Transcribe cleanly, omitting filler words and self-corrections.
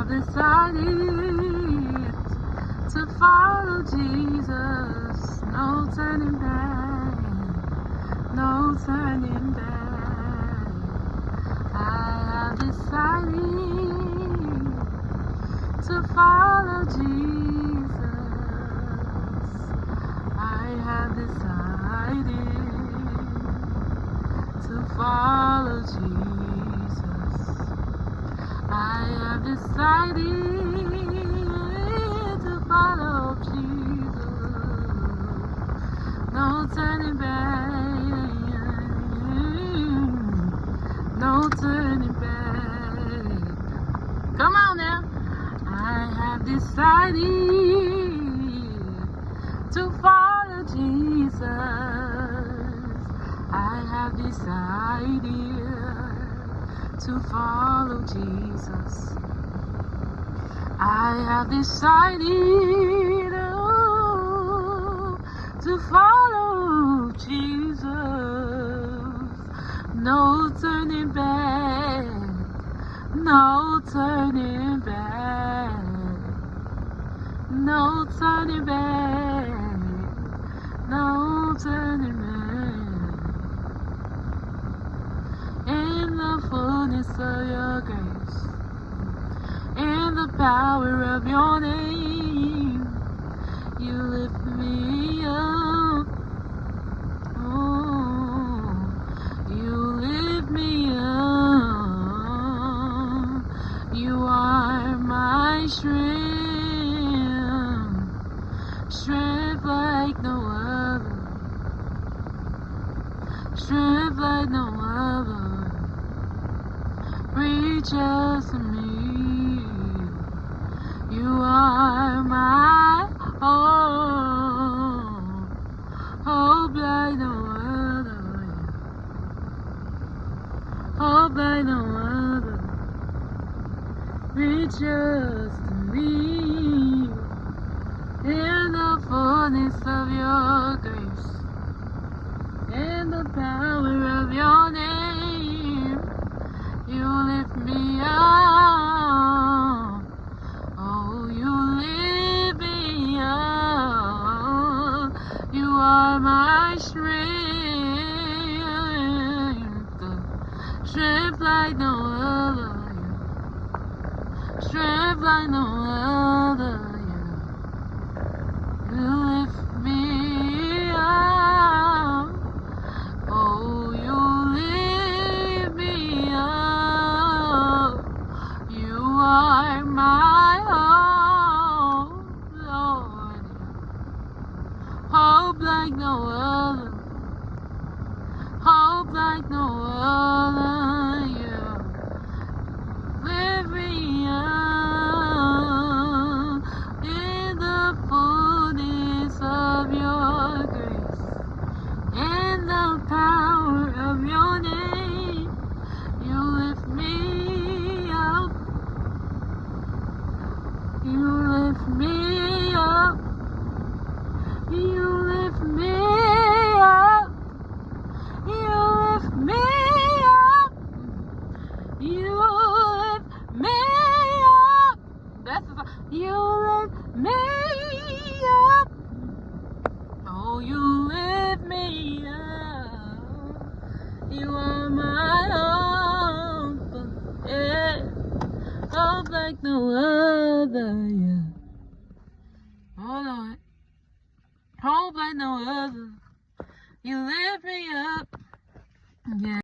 have decided to follow Jesus. No turning back, no turning back. I have decided to follow Jesus. I have decided to follow Jesus. I have decided to follow Jesus. No turning back, no turning back. Come on now. I have decided to follow Jesus. I have decided to follow Jesus. I have decided to follow Jesus. No turning back, no turning back, no turning back, no turning back. In the fullness of your grace, in the power of your name, you lift me up. Oh, you lift me up. You are my strength, strength like no other, strength like no other. Reaches to me. You are my hope, hope like no other, hope like no other. Reaches to me in the fullness of your grace, in the power of your name. You lift me up. Oh, you lift me up. You are my strength, strength like no other, strength like no other. You lift me up. Oh, you lift me up. You are my hope, Lord. Hope like no other, hope like no other. You lift me up in the fullness of your grace, in the power of your name. You lift me up. You lift me up. You lift me up. You lift me up. You lift me up. That's the song. You lift me up. Oh, you lift me up. You are my hope. Yeah. Hope like no other, yeah. Oh Lord, hope like no other. You lift me up, yeah.